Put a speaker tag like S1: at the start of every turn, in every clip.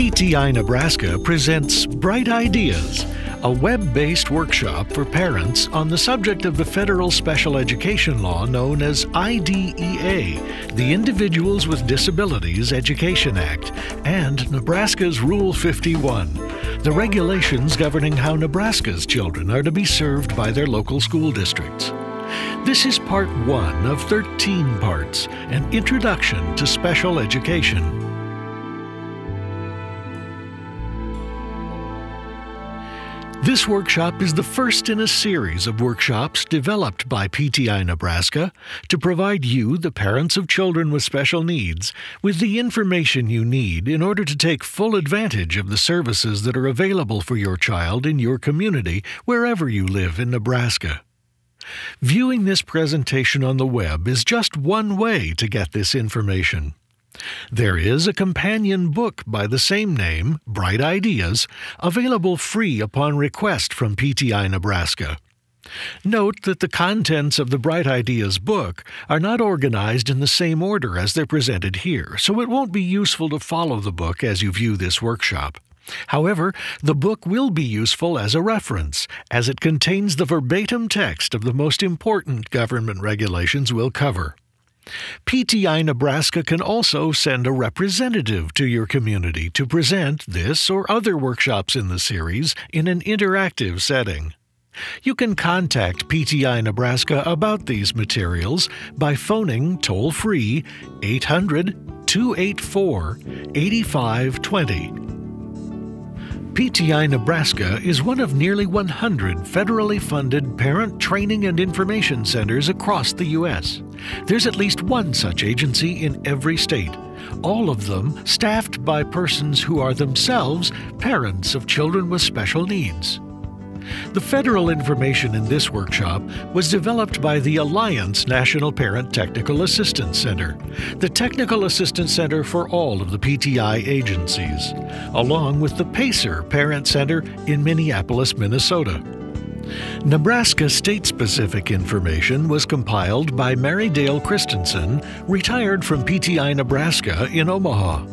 S1: PTI Nebraska presents Bright Ideas, a web-based workshop for parents on the subject of the federal special education law known as I.D.E.A., the Individuals with Disabilities Education Act, and Nebraska's Rule 51, the regulations governing how Nebraska's children are to be served by their local school districts. This is part 1 of 13 parts, an introduction to special education. This workshop is the first in a series of workshops developed by PTI Nebraska to provide you, the parents of children with special needs, with the information you need in order to take full advantage of the services that are available for your child in your community, wherever you live in Nebraska. Viewing this presentation on the web is just one way to get this information. There is a companion book by the same name, Bright Ideas, available free upon request from PTI Nebraska. Note that the contents of the Bright Ideas book are not organized in the same order as they're presented here, so it won't be useful to follow the book as you view this workshop. However, the book will be useful as a reference, as it contains the verbatim text of the most important government regulations we'll cover. PTI Nebraska can also send a representative to your community to present this or other workshops in the series in an interactive setting. You can contact PTI Nebraska about these materials by phoning toll-free 800-284-8520. PTI Nebraska is one of nearly 100 federally funded parent training and information centers across the U.S. There's at least one such agency in every state, all of them staffed by persons who are themselves parents of children with special needs. The federal information in this workshop was developed by the Alliance National Parent Technical Assistance Center, the technical assistance center for all of the PTI agencies, along with the PACER Parent Center in Minneapolis, Minnesota. Nebraska state-specific information was compiled by Mary Dale Christensen, retired from PTI Nebraska in Omaha.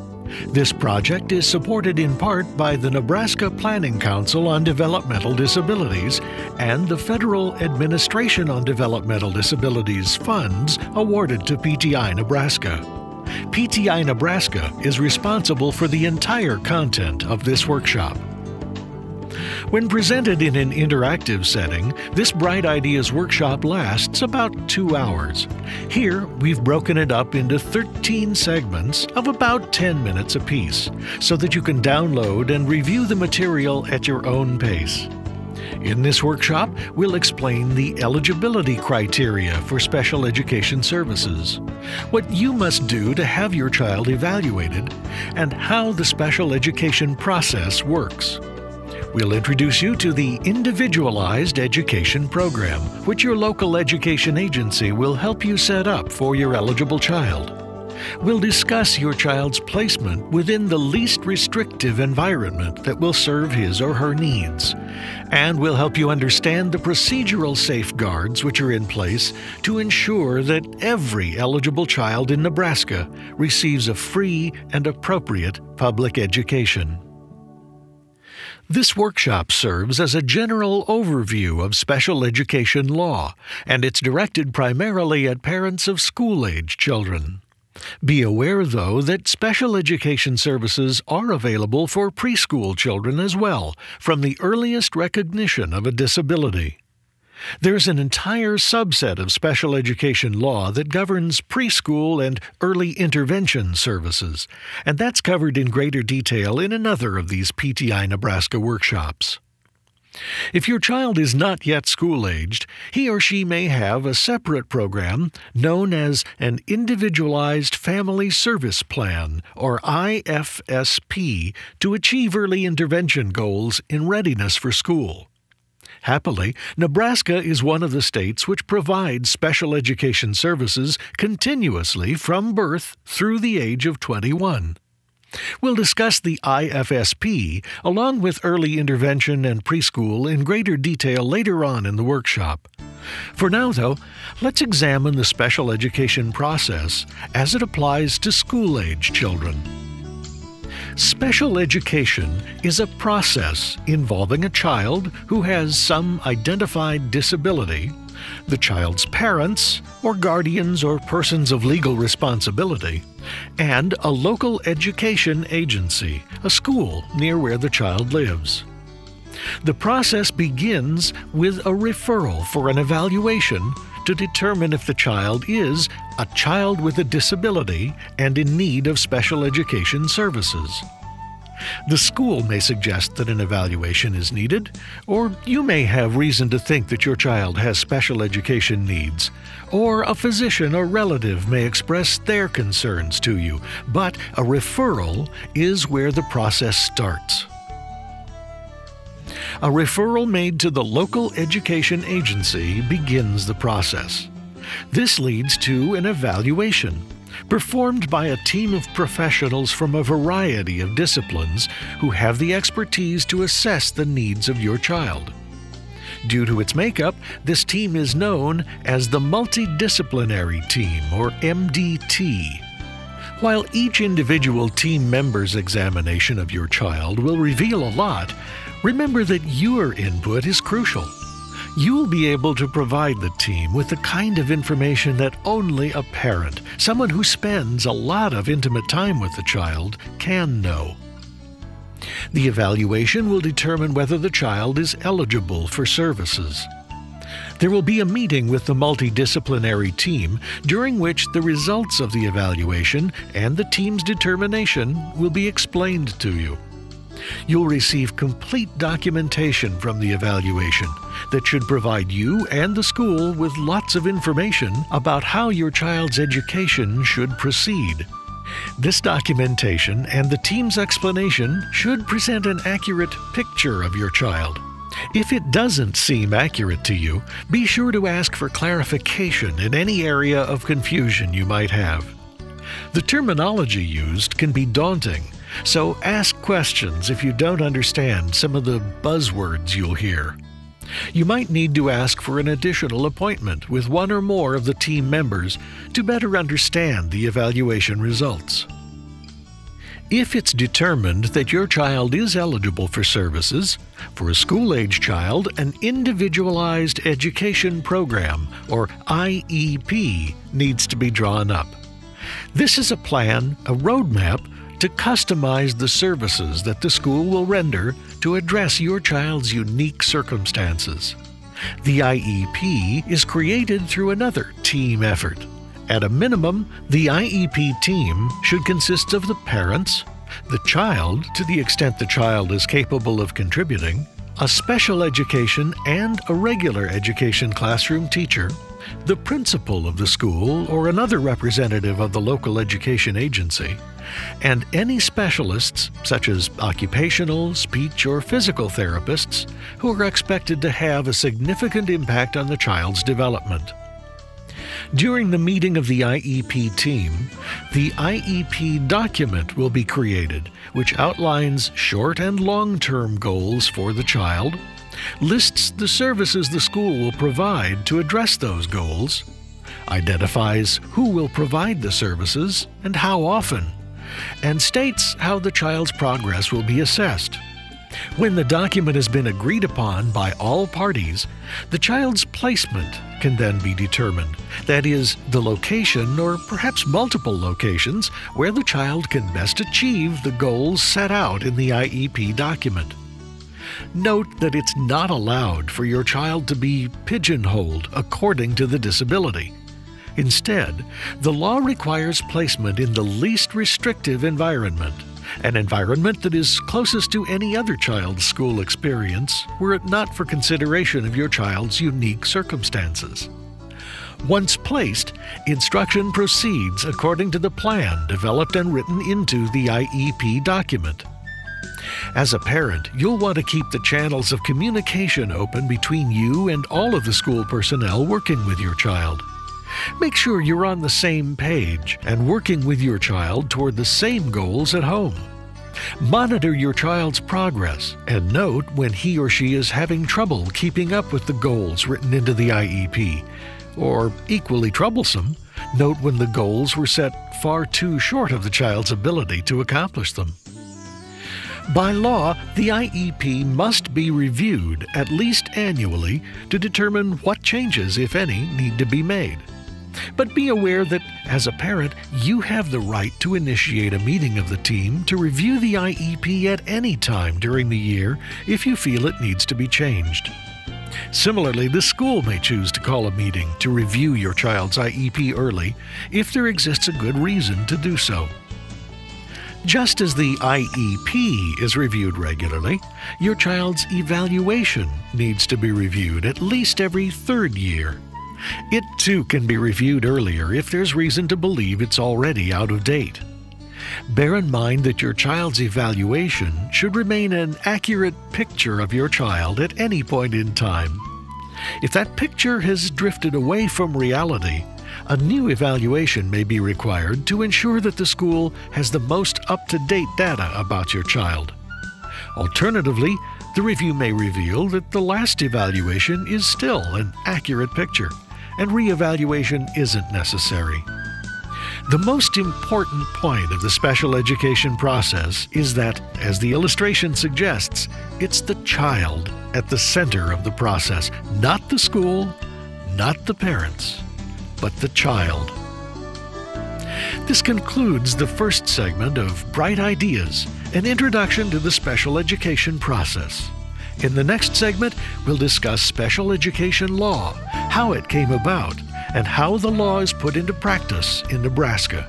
S1: This project is supported in part by the Nebraska Planning Council on Developmental Disabilities and the Federal Administration on Developmental Disabilities funds awarded to PTI Nebraska. PTI Nebraska is responsible for the entire content of this workshop. When presented in an interactive setting, this Bright Ideas workshop lasts about 2 hours. Here, we've broken it up into 13 segments of about 10 minutes apiece, so that you can download and review the material at your own pace. In this workshop, we'll explain the eligibility criteria for special education services, what you must do to have your child evaluated, and how the special education process works. We'll introduce you to the Individualized Education Program, which your local education agency will help you set up for your eligible child. We'll discuss your child's placement within the least restrictive environment that will serve his or her needs. And we'll help you understand the procedural safeguards which are in place to ensure that every eligible child in Nebraska receives a free and appropriate public education. This workshop serves as a general overview of special education law, and it's directed primarily at parents of school-age children. Be aware, though, that special education services are available for preschool children as well, from the earliest recognition of a disability. There's an entire subset of special education law that governs preschool and early intervention services, and that's covered in greater detail in another of these PTI Nebraska workshops. If your child is not yet school-aged, he or she may have a separate program known as an Individualized Family Service Plan, or IFSP, to achieve early intervention goals in readiness for school. Happily, Nebraska is one of the states which provides special education services continuously from birth through the age of 21. We'll discuss the IFSP along with early intervention and preschool in greater detail later on in the workshop. For now, though, let's examine the special education process as it applies to school-age children. Special education is a process involving a child who has some identified disability, the child's parents or guardians or persons of legal responsibility, and a local education agency, a school near where the child lives. The process begins with a referral for an evaluation to determine if the child is a child with a disability and in need of special education services. The school may suggest that an evaluation is needed, or you may have reason to think that your child has special education needs, or a physician or relative may express their concerns to you, but a referral is where the process starts. A referral made to the local education agency begins the process. This leads to an evaluation, performed by a team of professionals from a variety of disciplines who have the expertise to assess the needs of your child. Due to its makeup, this team is known as the Multidisciplinary Team, or MDT. While each individual team member's examination of your child will reveal a lot, remember that your input is crucial. You'll be able to provide the team with the kind of information that only a parent, someone who spends a lot of intimate time with the child, can know. The evaluation will determine whether the child is eligible for services. There will be a meeting with the multidisciplinary team during which the results of the evaluation and the team's determination will be explained to you. You'll receive complete documentation from the evaluation that should provide you and the school with lots of information about how your child's education should proceed. This documentation and the team's explanation should present an accurate picture of your child. If it doesn't seem accurate to you, be sure to ask for clarification in any area of confusion you might have. The terminology used can be daunting, so ask questions if you don't understand some of the buzzwords you'll hear. You might need to ask for an additional appointment with one or more of the team members to better understand the evaluation results. If it's determined that your child is eligible for services, for a school-age child, an Individualized Education Program, or IEP, needs to be drawn up. This is a plan, a roadmap, to customize the services that the school will render to address your child's unique circumstances. The IEP is created through another team effort. At a minimum, the IEP team should consist of the parents, the child, to the extent the child is capable of contributing, a special education and a regular education classroom teacher, the principal of the school or another representative of the local education agency, and any specialists, such as occupational, speech, or physical therapists, who are expected to have a significant impact on the child's development. During the meeting of the IEP team, the IEP document will be created, which outlines short and long-term goals for the child, lists the services the school will provide to address those goals, identifies who will provide the services and how often, and states how the child's progress will be assessed. When the document has been agreed upon by all parties, the child's placement can then be determined. That is, the location, or perhaps multiple locations, where the child can best achieve the goals set out in the IEP document. Note that it's not allowed for your child to be pigeonholed according to the disability. Instead, the law requires placement in the least restrictive environment, an environment that is closest to any other child's school experience were it not for consideration of your child's unique circumstances. Once placed, instruction proceeds according to the plan developed and written into the IEP document. As a parent, you'll want to keep the channels of communication open between you and all of the school personnel working with your child. Make sure you're on the same page and working with your child toward the same goals at home. Monitor your child's progress and note when he or she is having trouble keeping up with the goals written into the IEP. Or, equally troublesome, note when the goals were set far too short of the child's ability to accomplish them. By law, the IEP must be reviewed at least annually to determine what changes, if any, need to be made. But be aware that, as a parent, you have the right to initiate a meeting of the team to review the IEP at any time during the year if you feel it needs to be changed. Similarly, the school may choose to call a meeting to review your child's IEP early if there exists a good reason to do so. Just as the IEP is reviewed regularly, your child's evaluation needs to be reviewed at least every third year. It too can be reviewed earlier if there's reason to believe it's already out of date. Bear in mind that your child's evaluation should remain an accurate picture of your child at any point in time. If that picture has drifted away from reality, a new evaluation may be required to ensure that the school has the most up-to-date data about your child. Alternatively, the review may reveal that the last evaluation is still an accurate picture, and re-evaluation isn't necessary. The most important point of the special education process is that, as the illustration suggests, it's the child at the center of the process, not the school, not the parents, but the child. This concludes the first segment of Bright Ideas, an introduction to the special education process. In the next segment, we'll discuss special education law, how it came about, and how the law is put into practice in Nebraska.